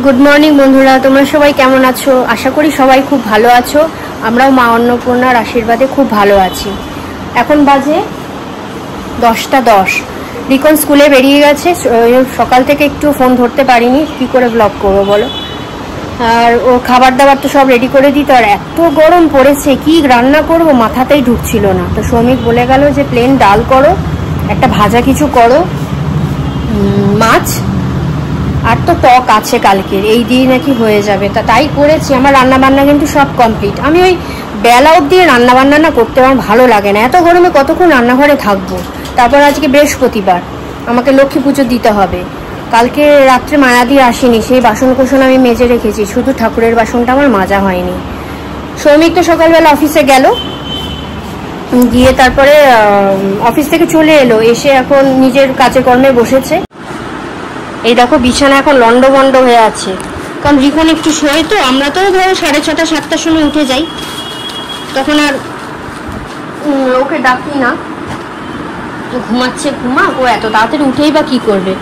Good morning বন্ধুরা, তোমরা সবাই কেমন আছো? আশা করি সবাই খুব ভালো আছো। আমরাও মা অন্নপূর্ণার আশীর্বাদে খুব ভালো আছি। এখন বাজে 10:10। রিকন স্কুলে বেরিয়ে গেছে। সকাল থেকে একটু ফোন ধরতে পারিনি, কি করে ব্লগ করবো বলো। আর ও খাবার দাবার তো সব রেডি করে দিত। আর এত গরম পড়েছে, কি রান্না করব মাথাতেই ঢুকছিল না। তো সৌমিক বলে গেল যে প্লেন ডাল করো, একটা ভাজা কিছু করো, মাছ আর তো টক আছে কালকের, এই দিয়ে নাকি হয়ে যাবে। তাই করেছি। আমার রান্না বান্না কিন্তু সব কমপ্লিট। আমি ওই বেলা অবধি রান্না বান্না না করতে আমার ভালো লাগে না। এত গরমে কতক্ষণ রান্নাঘরে থাকবো। তারপর আজকে বৃহস্পতিবার, আমাকে লক্ষ্মী পুজো দিতে হবে। কালকে রাত্রে মায়াদি আসেনি, সেই বাসন কোসন আমি মেজে রেখেছি, শুধু ঠাকুরের বাসনটা আমার মাজা হয়নি। সৌমিক তো সকালবেলা অফিসে গেল, গিয়ে তারপরে অফিস থেকে চলে এলো, এসে এখন নিজের কাজে কর্মে বসেছে। এই দেখো বিছানা এখন লন্ডভন্ড হয়ে আছে, কারণ রিকন একটু শোয়। তো আমরা তো ধরো 6:30 7টার সময় উঠে যাই, তখন আর ওকে ডাকি না। ঘুমাচ্ছে ঘুমাক, ও এত তাড়াতাড়ি উঠেই বা কি করবে।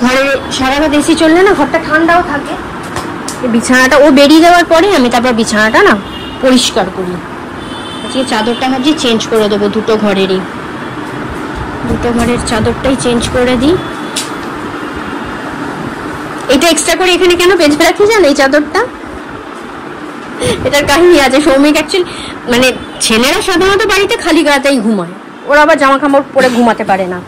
ঘরে সারা রাত এসি চললে না ঘরটা ঠান্ডাও থাকে। বিছানাটা ও বেরিয়ে যাওয়ার পরে আমি তারপর বিছানাটা না পরিষ্কার করি। আজকে চাদরটা ভাবছি চেঞ্জ করে দেবো, দুটো ঘরের চাদরটাই চেঞ্জ করে দিই। এটা এক্সট্রা করে এখানে কেন বেঁধে রাখি জানো এই চাদরটা? এটার কাহিনী আছে। সৌমিক অ্যাকচুয়ালি মানে ছেলেরা সাধারণত বাড়িতে খালি গায়েতেই ঘুমায়, ওরা আবার জামা কাপড় পরে ঘুমাতে পারে না।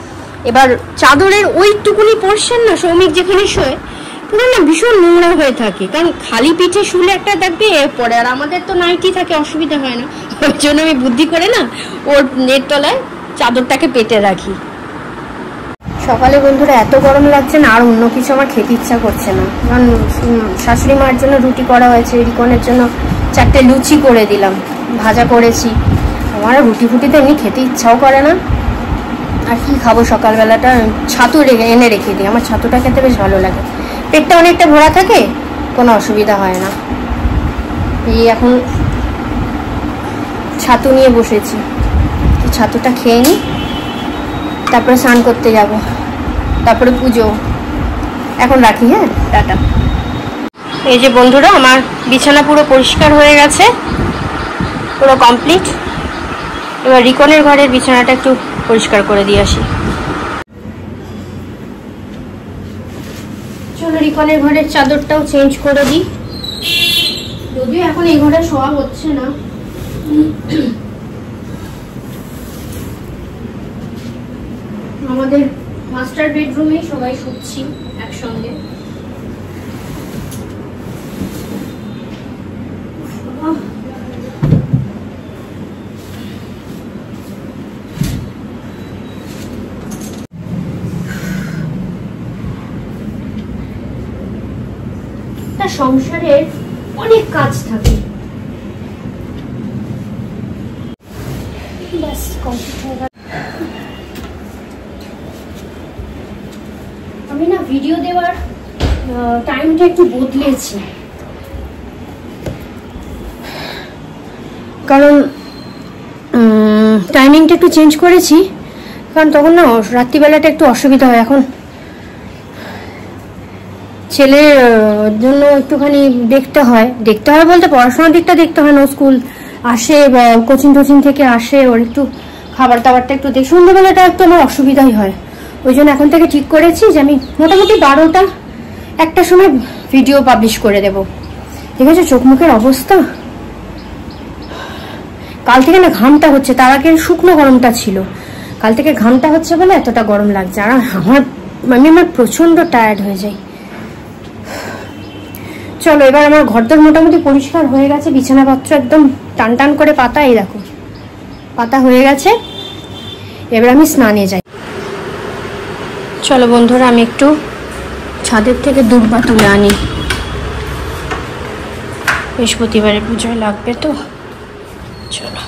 এবার চাদরের ওইটুকুনি পোর্শন না সৌমিক যেখানে শোয় পুরো না ভীষণ নোংরা হয়ে থাকে, কারণ খালি পিঠে শুলে একটা দেখবে পরে। আর আমাদের তো নাইটি থাকে, অসুবিধা হয় না। ওই জন্য আমি বুদ্ধি করে না ওর নেট তলায় চাদরটাকে পেতে রাখি। সকালে বন্ধুরা এত গরম লাগছে না, আর অন্য কিছু আমার খেতে ইচ্ছা করছে না। কারণ শাশুড়ি মার জন্য রুটি করা হয়েছে, রিকনের জন্য 4টে লুচি করে দিলাম, ভাজা করেছি। আমার রুটি ফুটি তো এমনি খেতে ইচ্ছাও করে না। আর কি খাবো সকালবেলাটা, ছাতু এনে রেখে দিই। আমার ছাতুটা খেতে বেশ ভালো লাগে, পেটটা অনেকটা ভরা থাকে, কোনো অসুবিধা হয় না। এই এখন ছাতু নিয়ে বসেছি, ছাতুটা খেয়ে নিই, তারপরে স্নান করতে যাব, তারপরে পুজো। এখন রাখি, হ্যাঁ, টাটা। এই যে বন্ধুরা, আমার বিছানা পুরো পরিষ্কার হয়ে গেছে, পুরো কমপ্লিট। এবার রিকনের ঘরের বিছানাটা একটু পরিষ্কার করে দিয়ে আসি। চলো রিকনের ঘরের চাদরটাও চেঞ্জ করে দিই, যদিও এখন এই ঘরে শোয়া হচ্ছে না। আমাদের মাস্টার বেডরুমে সবাই শুচ্ছি একসঙ্গে। সংসারের অনেক কাজ থাকে, ব্যাস কমপ্লিট হয়ে গেল। আমি না ভিডিও দেওয়ার টাইমটা একটু বদলেছি, কারণ টাইমিংটা একটু চেঞ্জ করেছি। কারণ তখন না রাত্রিবেলাটা একটু অসুবিধা হয়। এখন ছেলের জন্য একটুখানি দেখতে হয় বলতে পড়াশোনার দিকটা দেখতে হয় না। স্কুল আসে, কোচিং টোচিং থেকে আসে, ওর একটু খাবার দাবারটা একটু দেখ, সন্ধ্যাবেলাটা একটু আমার অসুবিধাই হয়। ওই জন্য এখন থেকে ঠিক করেছি যে আমি মোটামুটি 12টা 1টার সময় ভিডিও পাবলিশ করে দেব। ঠিক আছে? চোখ মুখের অবস্থা, কাল থেকে না ঘামটা হচ্ছে, তার আগে শুকনো গরমটা ছিল, কাল থেকে ঘামটা হচ্ছে বলে এতটা গরম লাগছে। আর আমার প্রচন্ড টায়ার্ড হয়ে যাই। চলো এবার আমার ঘরদোর মোটামুটি পরিষ্কার হয়ে গেছে, বিছানাপত্র একদম টান টান করে পাতা, এই দেখো পাতা হয়ে গেছে। এবার আমি স্নানে যাই। চলো বন্ধুরা, আমি একটু ছাদের থেকে দূর্বা তুলে আনি, বৃহস্পতিবারের পুজোয় লাগবে তো। চলো,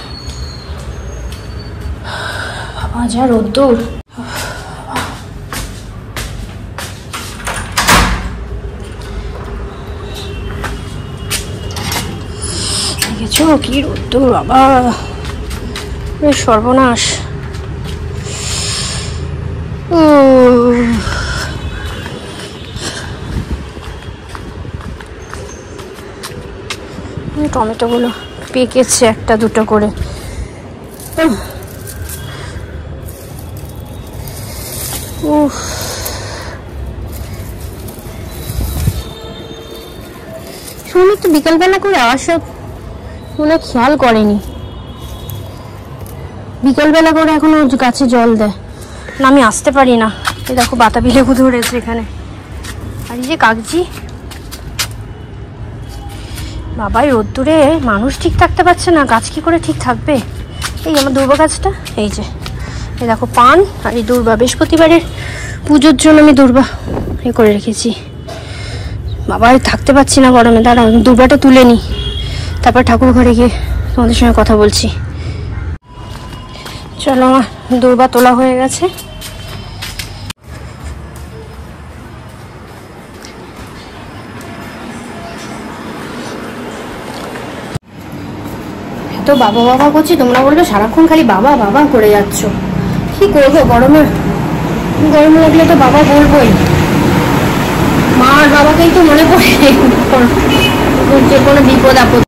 বাবা যা রোদ্দুর। দেখেছো কি রোদ্দুর বাবা, সর্বনাশ। টমেটোগুলো পেকেছে একটা দুটো করে। উফ, শুনি তো বিকালবেলা করে আসো, মনে খেয়াল করেনি বিকালবেলা করে এখনো গাছে জল দেয় না। আমি আসতে পারি না। এই দেখো বাতাবি লেবু ধরেছে এখানে। আর এই যে কাগজি, বাবাই রোদ্দুরে মানুষ ঠিক থাকতে পারছে না, গাছ কি করে ঠিক থাকবে। এই আমার দুর্বা গাছটা, এই যে এই দেখো পান আর এই দুর্বা, বৃহস্পতিবারের পুজোর জন্য আমি দুর্বা করে রেখেছি। বাবা থাকতে পারছি না গরমে। দাঁড়াও দুর্বাটা তুলে নি, তারপর ঠাকুর ঘরে গিয়ে তোমাদের সঙ্গে কথা বলছি। চলো, আমার দুর্বা তোলা হয়ে গেছে। তো বাবা বাবা করছি, তোমরা বলবে সারাক্ষণ খালি বাবা বাবা করে যাচ্ছ। কি করবো, গরম লাগলে তো বাবা বলবোই। মা আর বাবাকেই তো মনে পড়ে যে কোনো বিপদ আপদ।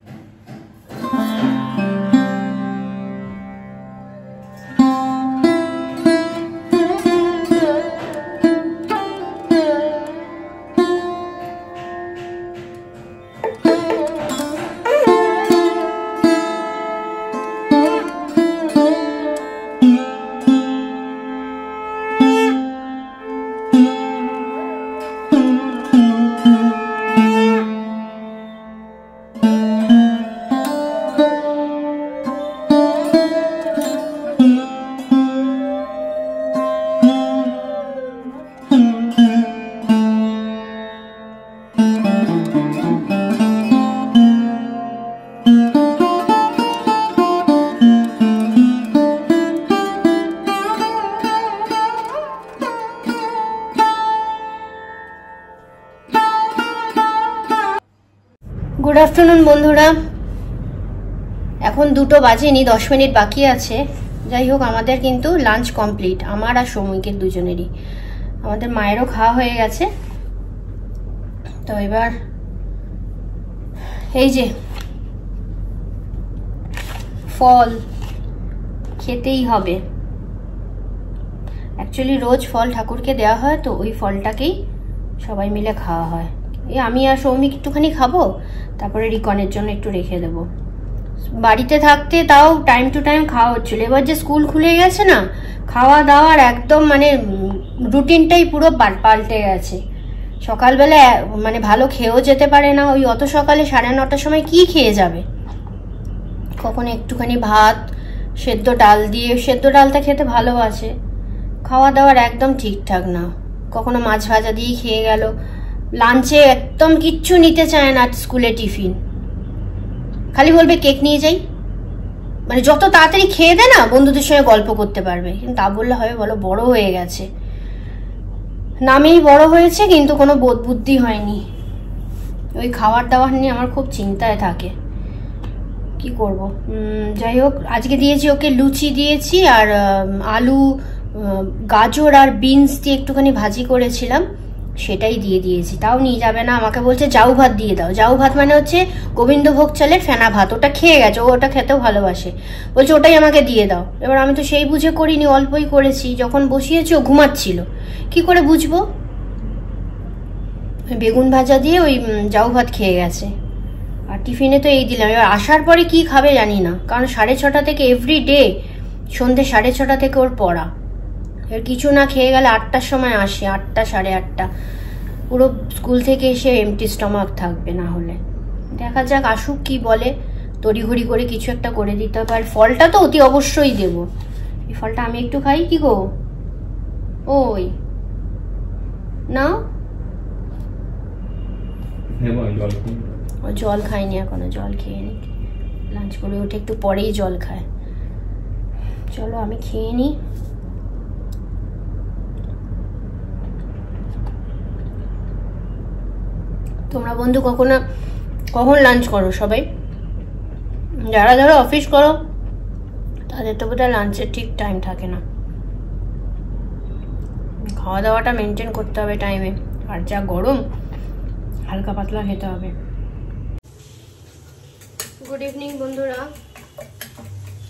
গুড আফটারনুন বন্ধুরা, এখন 2টো বাজেনি, 10 মিনিট বাকি আছে। যাই হোক, আমাদের কিন্তু লাঞ্চ কমপ্লিট, আমার আর সৌমিকের দুজনেরই। আমাদের মায়েরও খাওয়া হয়ে গেছে। তো এবার এই যে ফল খেতেই হবে। অ্যাকচুয়ালি রোজ ফল ঠাকুরকে দেওয়া হয়, তো ওই ফলটাকেই সবাই মিলে খাওয়া হয়। এই আমি আর সৌমিক একটুখানি খাবো, তারপরে রিকনের জন্য একটু রেখে দেবো। বাড়িতে থাকতে তাও টাইম টু টাইম খাওয়া হচ্ছিল। এবার যে স্কুল খুলে গেছে না, খাওয়া দাওয়ার একদম মানে রুটিনটাই পুরো পাল্টে গেছে। সকালবেলা মানে ভালো খেয়েও যেতে পারে না। ওই অত সকালে 9:30টার সময় কি খেয়ে যাবে। কখনো একটুখানি ভাত সেদ্ধ ডাল দিয়ে, সেদ্ধ ডালটা খেতে ভালোবাসে। খাওয়া দাওয়ার একদম ঠিকঠাক না। কখনো মাছ ভাজা দিয়ে খেয়ে গেল। লাঞ্চে একদম কিচ্ছু নিতে চায় না স্কুলে টিফিন, খালি বলবে কেক নিয়ে যাই। মানে যত তাড়াতাড়ি খেয়ে দে না, বন্ধুদের সঙ্গে গল্প করতে পারবে। কিন্তু তা বললে হবে বলো, বড় হয়ে গেছে। নামেই বড় হয়েছে, কিন্তু কোনো বোধ বুদ্ধি হয়নি। ওই খাবার দাবার নিয়ে আমার খুব চিন্তায় থাকে, কি করব। যাই হোক, আজকে দিয়েছি ওকে লুচি দিয়েছি, আর আলু গাজর আর বিনস দিয়ে একটুখানি ভাজি করেছিলাম, সেটাই দিয়ে দিয়েছি। তাও নিয়ে যাবে না, আমাকে বলছে জাউ ভাত দিয়ে দাও। জাউ ভাত মানে হচ্ছে গোবিন্দভোগ চালের ফেনা ভাত। ওটা খেয়ে গেছে, ও ওটা খেতেও ভালোবাসে, বলছে ওটাই আমাকে দিয়ে দাও। এবার আমি তো সেই বুঝে করিনি, অল্পই করেছি। যখন বসিয়েছি ও ঘুমাচ্ছিল, কি করে বুঝবো। বেগুন ভাজা দিয়ে ওই জাউ ভাত খেয়ে গেছে। আর টিফিনে তো এই দিলাম। এবার আসার পরে কি খাবে জানি না, কারণ 6:30 থেকে এভরিডে সন্ধ্যে 6:30 থেকে ওর পড়া। এর কিছু না খেয়ে গেলে 8টার সময় আসে, 8টা 8:30, পুরো স্কুল থেকে এসে এমটি স্টমাক থাকবে। না হলে দেখা যাক, আসুক কি বলে, তড়িঘড়ি করে কিছু একটা করে দিতে হবে। আর ফলটা তো অতি অবশ্যই দেব। এই ফলটা আমি একটু খাই, কি গো ওই না, জল খাইনি এখনো, জল খেয়ে নি। লাঞ্চ করে উঠে একটু পরেই জল খায়। চলো আমি খেয়ে নিই। তোমরা বন্ধু কখন লাঞ্চ করো সবাই? যারা যারা অফিস করো তাদের তো বোধহয় লাঞ্চের ঠিক টাইম থাকে না। খাওয়া দাওয়াটা মেনটেন করতে হবে টাইমে। আর যা গরম, হালকা পাতলা খেতে হবে। গুড ইভিনিং বন্ধুরা।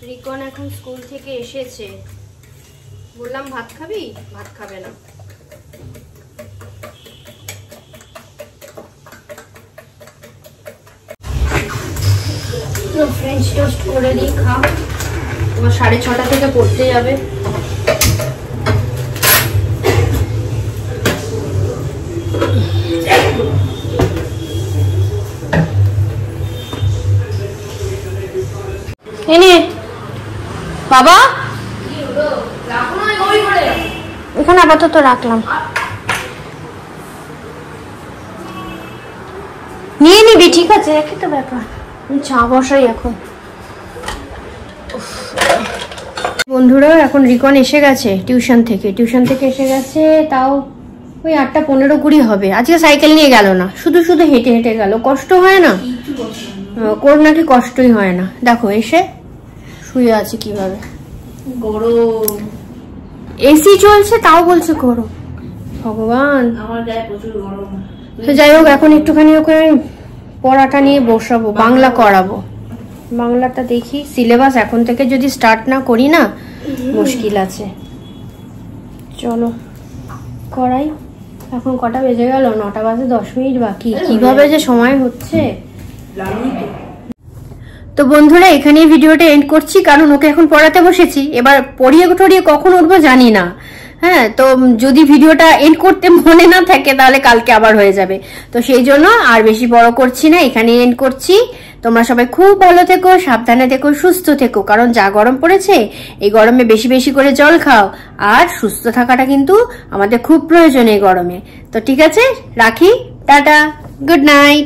রিকন এখন স্কুল থেকে এসেছে। বললাম ভাত খাবি, ভাত খাবে না। ফ্রেঞ্চ টোস্ট করে দিই, খা। তোমার 6:30 থেকে পড়তে যাবে। এনে বাবা, এখানে আপাতত রাখলাম, নিয়ে নিবি, ঠিক আছে? একই তো ব্যাপার। চা বসাই এখন। বন্ধুরা এখন রিকন এসে গেছে টিউশন থেকে এসে গেছে। তাও ওই 8:15-20 হবে। আজকে সাইকেল নিয়ে গেল না, শুধু শুধু হেঁটে হেঁটে গেল। কষ্ট হয় না? কোর নাকি কষ্টই হয় না। দেখো এসে শুয়ে আছে কিভাবে, গরম, এসি চলছে তাও বলছে গরম। ভগবান, আমার গায়ে প্রচুর গরম। তো যাই হোক, এখন একটুখানি ওকে পড়াটা নিয়ে বসাবো, বাংলা করাবো। বাংলাটা দেখি, সিলেবাস এখন থেকে যদি স্টার্ট না করি না মুশকিল আছে। চলো করাই। এখন কটা বেজে গেল? 9টা বাজে 10 মিনিট বাকি। কিভাবে যে সময় হচ্ছে। তো বন্ধুরা এখানেই ভিডিওটা এন্ড করছি, কারণ ওকে এখন পড়াতে বসেছি। এবার পড়িয়ে টড়িয়ে কখন উঠবো জানি না। হ্যাঁ, তো যদি ভিডিওটা এন্ড করতে মনে না থাকে তাহলে কালকে আবার হয়ে যাবে। তো সেই জন্য আর বেশি বড় করছি না, এখানেই এন্ড করছি। তোমরা সবাই খুব ভালো থেকো, সাবধানে থেকো, সুস্থ থেকো। কারণ যা গরম পড়েছে, এই গরমে বেশি বেশি করে জল খাও। আর সুস্থ থাকাটা কিন্তু আমাদের খুব প্রয়োজন এই গরমে। তো ঠিক আছে, রাখি, টাটা, গুড নাইট।